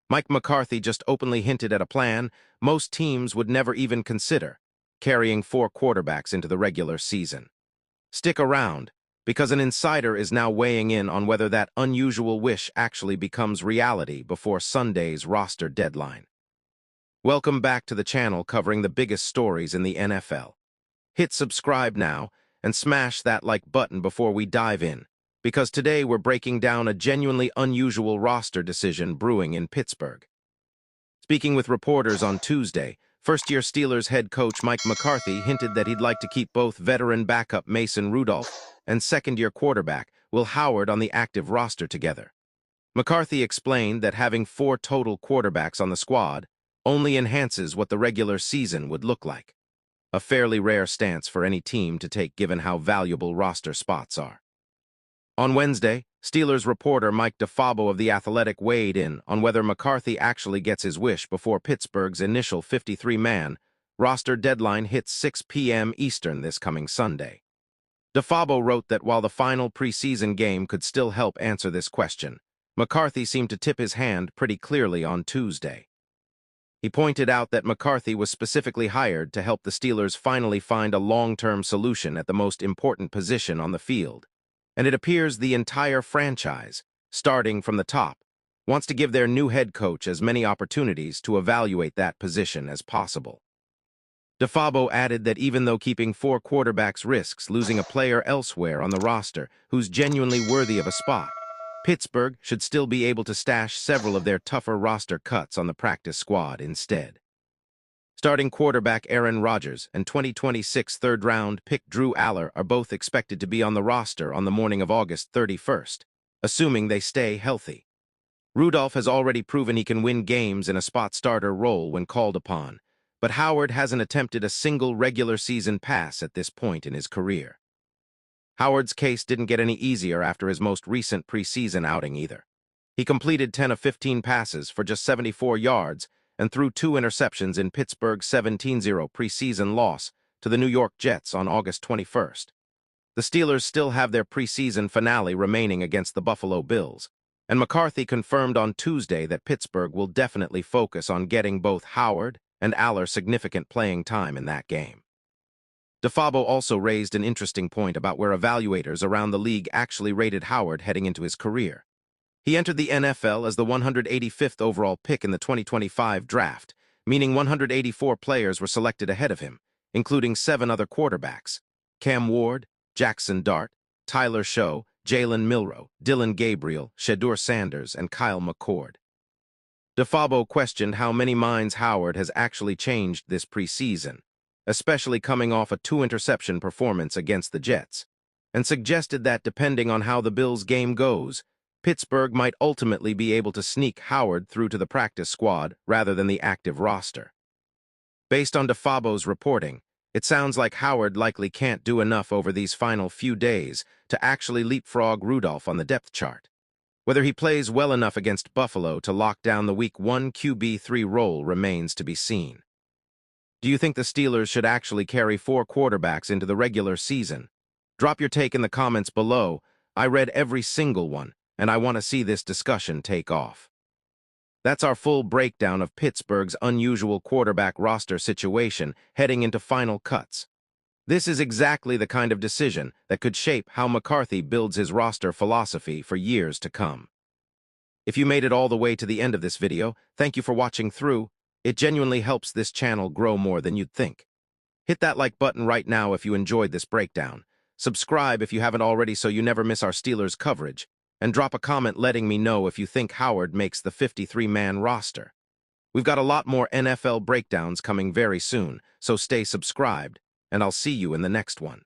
Mike McCarthy just openly hinted at a plan most teams would never even consider, carrying 4 quarterbacks into the regular season. Stick around, because an insider is now weighing in on whether that unusual wish actually becomes reality before Sunday's roster deadline. Welcome back to the channel covering the biggest stories in the NFL. Hit subscribe now and smash that like button before we dive in, because today we're breaking down a genuinely unusual roster decision brewing in Pittsburgh. Speaking with reporters on Tuesday, first-year Steelers head coach Mike McCarthy hinted that he'd like to keep both veteran backup Mason Rudolph and second-year quarterback Will Howard on the active roster together. McCarthy explained that having 4 total quarterbacks on the squad only enhances what the regular season would look like, a fairly rare stance for any team to take given how valuable roster spots are. On Wednesday, Steelers reporter Mike DeFabo of The Athletic weighed in on whether McCarthy actually gets his wish before Pittsburgh's initial 53-man roster deadline hits 6 p.m. Eastern this coming Sunday. DeFabo wrote that while the final preseason game could still help answer this question, McCarthy seemed to tip his hand pretty clearly on Tuesday. He pointed out that McCarthy was specifically hired to help the Steelers finally find a long-term solution at the most important position on the field. And it appears the entire franchise, starting from the top, wants to give their new head coach as many opportunities to evaluate that position as possible. DeFabo added that even though keeping 4 quarterbacks risks losing a player elsewhere on the roster who's genuinely worthy of a spot, Pittsburgh should still be able to stash several of their tougher roster cuts on the practice squad instead. Starting quarterback Aaron Rodgers and 2026 third-round pick Drew Aller are both expected to be on the roster on the morning of August 31st, assuming they stay healthy. Rudolph has already proven he can win games in a spot starter role when called upon, but Howard hasn't attempted a single regular season pass at this point in his career. Howard's case didn't get any easier after his most recent preseason outing either. He completed 10 of 15 passes for just 74 yards and threw 2 interceptions in Pittsburgh's 17-0 preseason loss to the New York Jets on August 21st. The Steelers still have their preseason finale remaining against the Buffalo Bills, and McCarthy confirmed on Tuesday that Pittsburgh will definitely focus on getting both Howard and Aller significant playing time in that game. DeFabo also raised an interesting point about where evaluators around the league actually rated Howard heading into his career. He entered the NFL as the 185th overall pick in the 2025 draft, meaning 184 players were selected ahead of him, including 7 other quarterbacks: Cam Ward, Jackson Dart, Tyler Show, Jalen Milroe, Dylan Gabriel, Shedeur Sanders, and Kyle McCord. DeFabo questioned how many minds Howard has actually changed this preseason, especially coming off a 2-interception performance against the Jets, and suggested that depending on how the Bills' game goes, Pittsburgh might ultimately be able to sneak Howard through to the practice squad rather than the active roster. Based on DeFabo's reporting, it sounds like Howard likely can't do enough over these final few days to actually leapfrog Rudolph on the depth chart. Whether he plays well enough against Buffalo to lock down the Week 1 QB3 role remains to be seen. Do you think the Steelers should actually carry 4 quarterbacks into the regular season? Drop your take in the comments below. I read every single one, and I want to see this discussion take off. That's our full breakdown of Pittsburgh's unusual quarterback roster situation heading into final cuts. This is exactly the kind of decision that could shape how McCarthy builds his roster philosophy for years to come. If you made it all the way to the end of this video, thank you for watching through. It genuinely helps this channel grow more than you'd think. Hit that like button right now if you enjoyed this breakdown. Subscribe if you haven't already so you never miss our Steelers coverage. And drop a comment letting me know if you think Howard makes the 53-man roster. We've got a lot more NFL breakdowns coming very soon, so stay subscribed, and I'll see you in the next one.